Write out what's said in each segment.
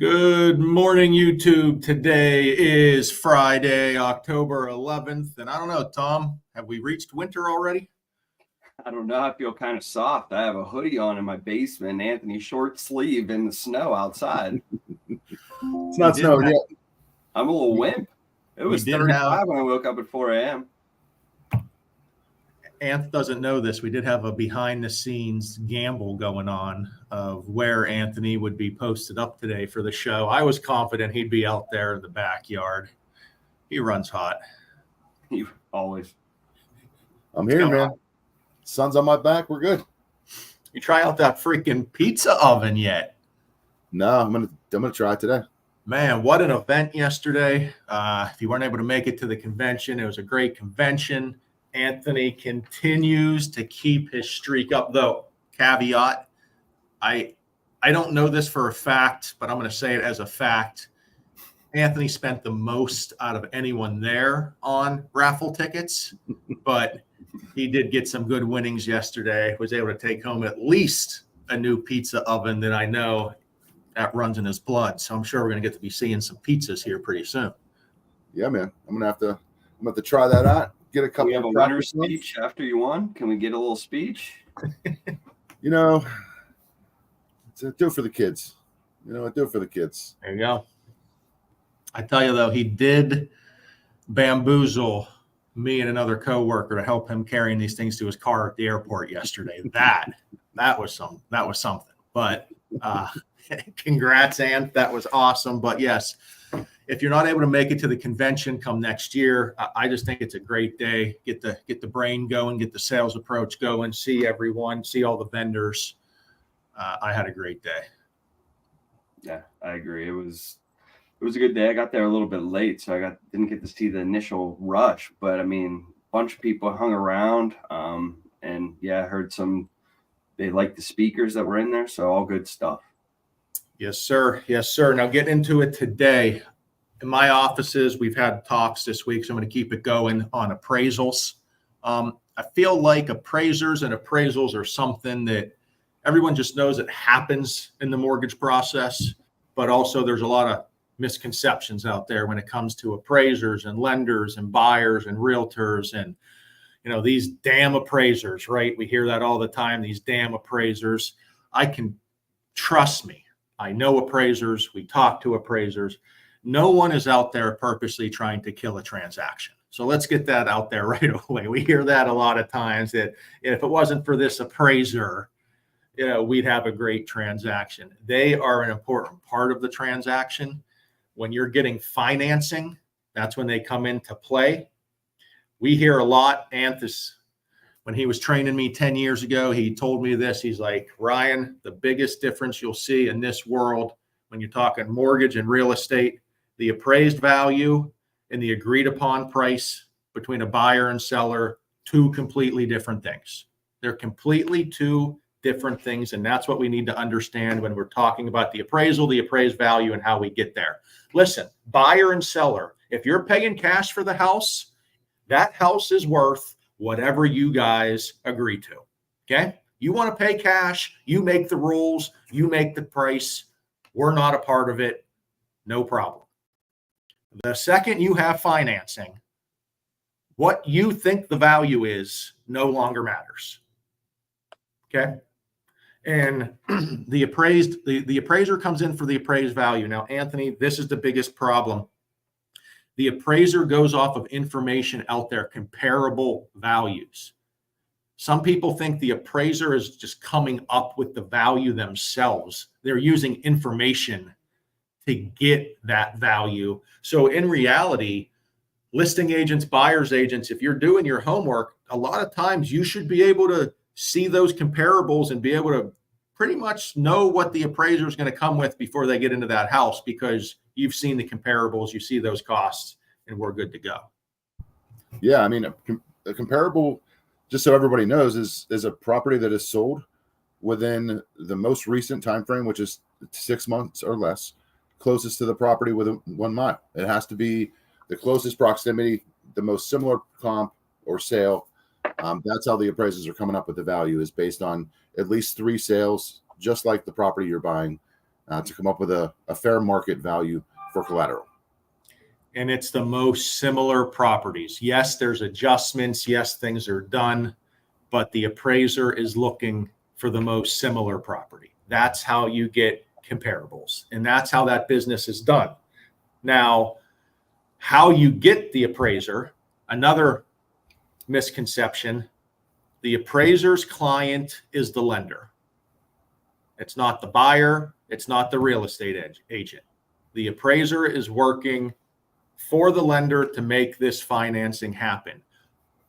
Good morning, YouTube. Today is Friday, October 11th. And I don't know, Tom, have we reached winter already? I don't know. I feel kind of soft. I have a hoodie on in my basement, Anthony short sleeve in the snow outside. It's not snowing yet. I'm a little wimp. It was 35 when I woke up at 4 a.m. Anth doesn't know this. We did have a behind the scenes gamble going on of where Anthony would be posted up today for the show. I was confident he'd be out there in the backyard. He runs hot. He always. I'm here, man. Sun's on my back. We're good. You try out that freaking pizza oven yet? No, I'm gonna try it today. Man, what an event yesterday. If you weren't able to make it to the convention, it was a great convention. Anthony continues to keep his streak up, though. Caveat, I don't know this for a fact, but I'm going to say it as a fact. Anthony spent the most out of anyone there on raffle tickets, but he did get some good winnings yesterday. Was able to take home at least a new pizza oven that I know that runs in his blood. So I'm sure we're going to get to be seeing some pizzas here pretty soon. Yeah, man. I'm gonna have to try that out. Get a couple. We have a winner's speech after you won. Can we get a little speech? You know, do it for the kids. Do it for the kids. There you go. I tell you, though, he did bamboozle me and another coworker to help him carrying these things to his car at the airport yesterday. That was something. But congrats, Ant. That was awesome. But yes, if you're not able to make it to the convention come next year, I just think it's a great day. Get the brain going, get the sales approach going, see everyone, see all the vendors. I had a great day. Yeah, I agree. It was a good day. I got there a little bit late, so didn't get to see the initial rush. But I mean, a bunch of people hung around, and yeah, I heard they liked the speakers that were in there, so all good stuff. Yes, sir. Yes, sir. Now get into it today. In my offices, we've had talks this week, so I'm going to keep it going on appraisals. I feel like appraisers and appraisals are something that everyone just knows it happens in the mortgage process, but also there's a lot of misconceptions out there when it comes to appraisers and lenders and buyers and realtors and, these damn appraisers, right? We hear that all the time, these damn appraisers. Trust me, I know appraisers. We talk to appraisers. No one is out there purposely trying to kill a transaction. So let's get that out there right away. We hear that a lot of times that if it wasn't for this appraiser, we'd have a great transaction. They are an important part of the transaction. When you're getting financing, that's when they come into play. We hear a lot. Anthony, when he was training me 10 years ago, he told me this. He's like, Ryan, the biggest difference you'll see in this world when you're talking mortgage and real estate, the appraised value and the agreed upon price between a buyer and seller, two completely different things. They're completely two different things. And that's what we need to understand when we're talking about the appraisal, the appraised value, and how we get there. Listen, buyer and seller, if you're paying cash for the house, that house is worth whatever you guys agree to. Okay? You want to pay cash, you make the rules, you make the price. We're not a part of it. No problem. The second you have financing, what you think the value is no longer matters. Okay? And the appraiser comes in for the appraised value. Now, Anthony, this is the biggest problem. The appraiser goes off of information out there, comparable values. Some people think the appraiser is just coming up with the value themselves. They're using information to get that value. So in reality, listing agents, buyer's agents, if you're doing your homework, a lot of times you should be able to see those comparables and be able to pretty much know what the appraiser is going to come with before they get into that house, because you've seen the comparables, you see those costs, and we're good to go. Yeah, I mean, a comparable, just so everybody knows, is a property that is sold within the most recent time frame, which is 6 months or less, closest to the property within 1 mile. It has to be the closest proximity, the most similar comp or sale. That's how the appraisers are coming up with the value, is based on at least 3 sales, just like the property you're buying, to come up with a fair market value for collateral. And it's the most similar properties. Yes, there's adjustments. Yes, things are done, but the appraiser is looking for the most similar property. That's how you get comparables, and that's how that business is done. Now, how you get the appraiser, another misconception, the appraiser's client is the lender. It's not the buyer. It's not the real estate agent. The appraiser is working for the lender to make this financing happen.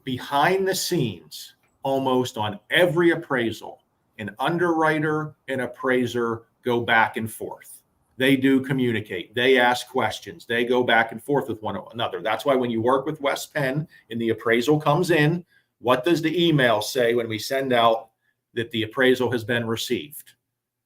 Behind the scenes, almost on every appraisal, an underwriter and appraiser go back and forth. They do communicate. They ask questions. They go back and forth with one another. That's why when you work with West Penn and the appraisal comes in, what does the email say when we send out that the appraisal has been received?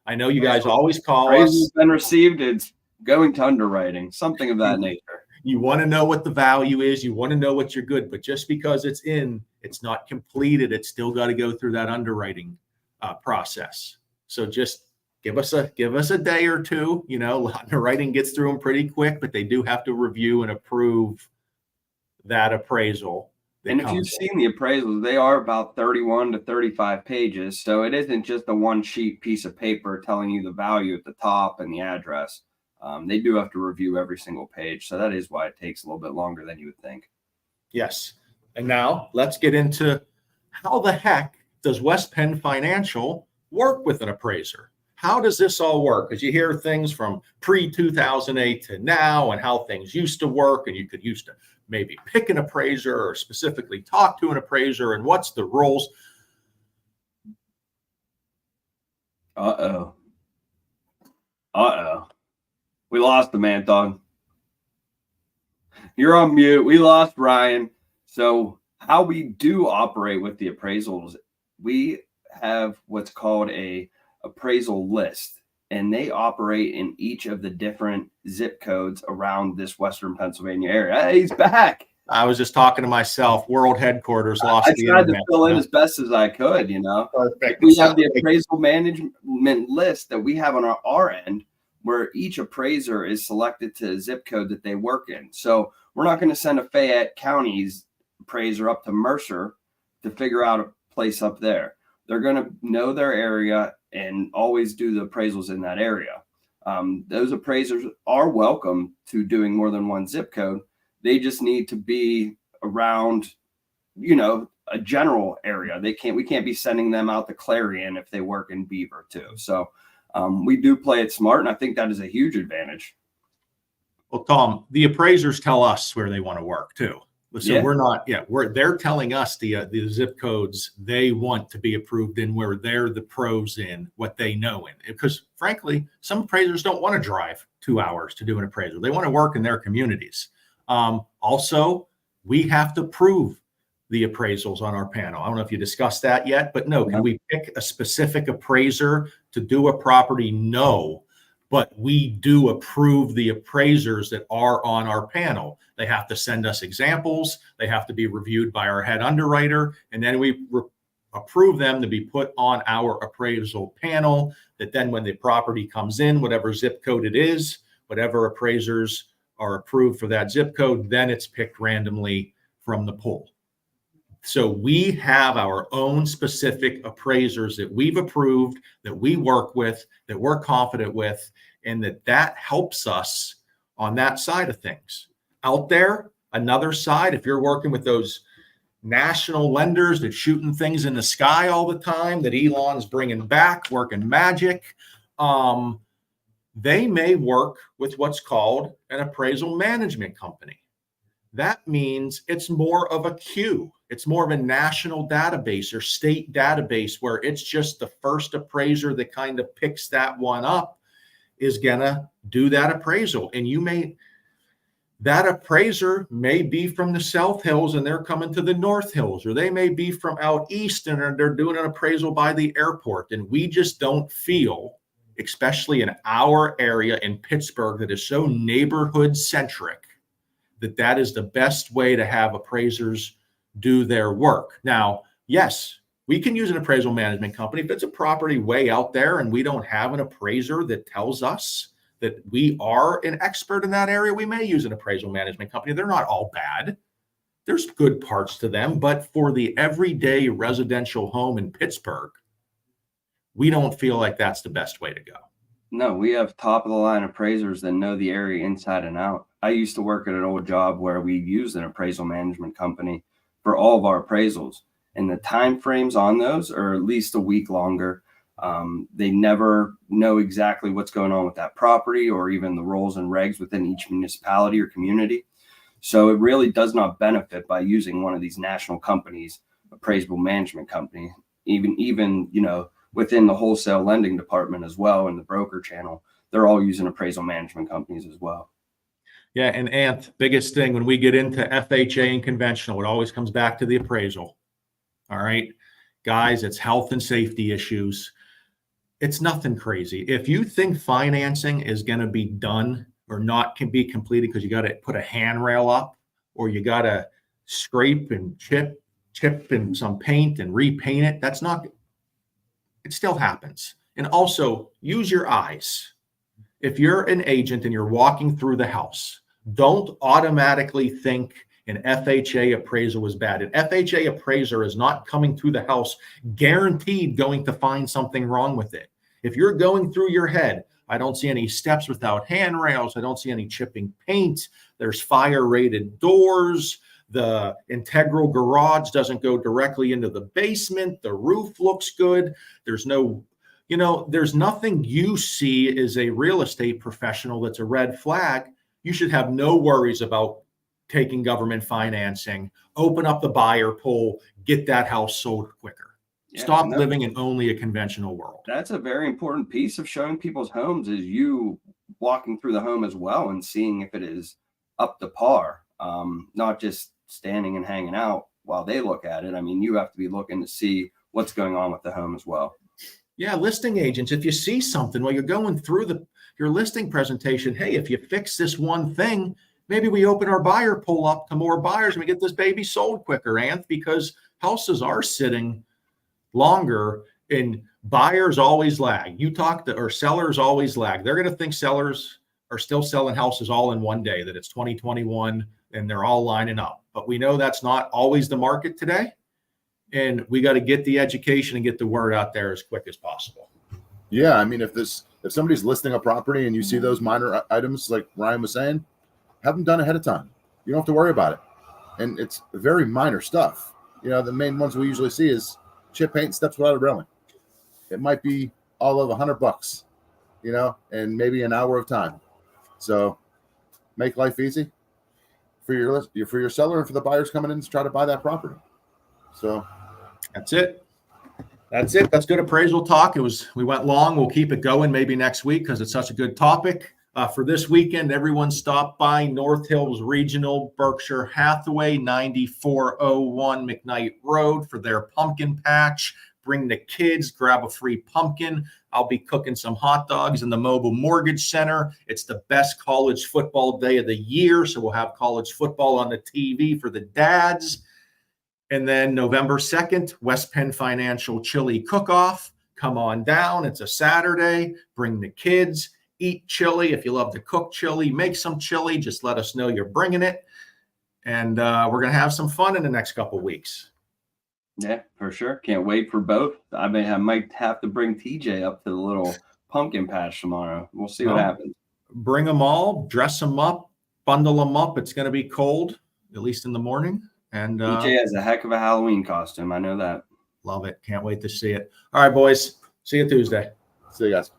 I know you guys always call us. Appraisal's been received. It's going to underwriting, something of that nature. You want to know what the value is. You want to know what you're good, but just because it's in, it's not completed. It's still got to go through that underwriting process. So just give us a day or two. You know, underwriting gets through them pretty quick, but they do have to review and approve that appraisal. And if you've seen the appraisals, they are about 31 to 35 pages. So it isn't just a one sheet piece of paper telling you the value at the top and the address. They do have to review every single page. So that is why it takes a little bit longer than you would think. Yes. And now let's get into how the heck does West Penn Financial work with an appraiser? How does this all work? Because you hear things from pre-2008 to now and how things used to work, and you could used to maybe pick an appraiser or specifically talk to an appraiser, and what's the rules? Uh-oh. We lost the man, dog. You're on mute. We lost Ryan. So how we do operate with the appraisals, we have what's called a appraisal list, and they operate in each of the different zip codes around this Western Pennsylvania area. Hey, he's back. I was just talking to myself. World headquarters lost the I tried internet. to fill in as best as I could, you know. Perfect. We have the appraisal management list that we have on our end, where each appraiser is selected to a zip code that they work in. So we're not going to send a Fayette County's appraiser up to Mercer to figure out a place up there. They're going to know their area and always do the appraisals in that area. Those appraisers are welcome to doing more than one zip code. They just need to be around, you know, a general area. We can't be sending them out to Clarion if they work in Beaver too. So we do play it smart, and I think that is a huge advantage. Well, Tom, the appraisers tell us where they want to work too. So they're telling us the zip codes they want to be approved in, where they're the pros in what they know in. Because frankly, some appraisers don't want to drive 2 hours to do an appraisal. They want to work in their communities. Also, we have to prove the appraisals on our panel. I don't know if you discussed that yet, but no, can we pick a specific appraiser to do a property? No, but we do approve the appraisers that are on our panel. They have to send us examples. They have to be reviewed by our head underwriter, and then we approve them to be put on our appraisal panel, that then when the property comes in, whatever zip code it is, whatever appraisers are approved for that zip code, then it's picked randomly from the pool. So we have our own specific appraisers that we've approved, that we work with, that we're confident with, and that helps us on that side of things. Out there, another side, if you're working with those national lenders that shooting things in the sky all the time, that Elon's bringing back, working magic, they may work with what's called an appraisal management company. That means it's more of a queue. It's more of a national database or state database, where it's just the first appraiser that kind of picks that one up is gonna do that appraisal. And that appraiser may be from the South Hills and they're coming to the North Hills, or they may be from out east and they're doing an appraisal by the airport. And we just don't feel, especially in our area in Pittsburgh that is so neighborhood centric, that is the best way to have appraisers do their work. Now, yes, We can use an appraisal management company. If it's a property way out there and we don't have an appraiser that tells us that we are an expert in that area, we may use an appraisal management company. They're not all bad. There's good parts to them, but for the everyday residential home in Pittsburgh, we don't feel like that's the best way to go. No, we have top of the line appraisers that know the area inside and out. I used to work at an old job where we used an appraisal management company for all of our appraisals, and the time frames on those are at least a week longer. They never know exactly what's going on with that property or even the rules and regs within each municipality or community. So it really does not benefit by using one of these national companies, appraisal management company, even within the wholesale lending department as well, and the broker channel, they're all using appraisal management companies as well. Yeah, and Anth, biggest thing when we get into FHA and conventional, it always comes back to the appraisal. All right, guys, it's health and safety issues. It's nothing crazy. If you think financing is going to be done or not can be completed because you got to put a handrail up or you got to scrape and chip and some paint and repaint it, that's not, it still happens. And also use your eyes. If you're an agent and you're walking through the house, don't automatically think an FHA appraisal is bad. An FHA appraiser is not coming through the house guaranteed going to find something wrong with it. If you're going through your head, I don't see any steps without handrails. I don't see any chipping paint. There's fire rated doors. The integral garage doesn't go directly into the basement. The roof looks good. There's no, there's nothing you see as a real estate professional that's a red flag. You should have no worries about taking government financing, open up the buyer pool, get that house sold quicker. Yeah, stop living in only a conventional world. That's a very important piece of showing people's homes is you walking through the home as well and seeing if it is up to par, not just standing and hanging out while they look at it. I mean, you have to be looking to see what's going on with the home as well. Yeah, listing agents, if you see something while you're going through your listing presentation, hey, if you fix this one thing, maybe we open our buyer pool up to more buyers and we get this baby sold quicker, Anth, because houses are sitting longer and buyers always lag. Or sellers always lag. They're going to think sellers are still selling houses all in one day, that it's 2021 and they're all lining up. But we know that's not always the market today. And we got to get the education and get the word out there as quick as possible. Yeah. I mean, if somebody's listing a property and you see those minor items, like Ryan was saying, have them done ahead of time. You don't have to worry about it. And it's very minor stuff. The main ones we usually see is chip paint, steps without a railing. It might be all of $100, and maybe an hour of time. So make life easy for your seller and for the buyers coming in to try to buy that property. So that's it. That's good appraisal talk. We went long. We'll keep it going maybe next week because it's such a good topic. For this weekend, everyone stop by North Hills Regional, Berkshire Hathaway, 9401 McKnight Road for their pumpkin patch. Bring the kids, grab a free pumpkin. I'll be cooking some hot dogs in the Mobile Mortgage Center. It's the best college football day of the year, so we'll have college football on the TV for the dads. And then November 2nd, West Penn Financial Chili Cook-Off. Come on down. It's a Saturday. Bring the kids. Eat chili. If you love to cook chili, make some chili. Just let us know you're bringing it. And we're going to have some fun in the next couple of weeks. Yeah, for sure. Can't wait for both. I might have to bring TJ up to the little pumpkin patch tomorrow. We'll see what happens. Bring them all. Dress them up. Bundle them up. It's going to be cold, at least in the morning. And TJ has a heck of a Halloween costume. I know that. Love it. Can't wait to see it. All right, boys. See you Tuesday. See you guys.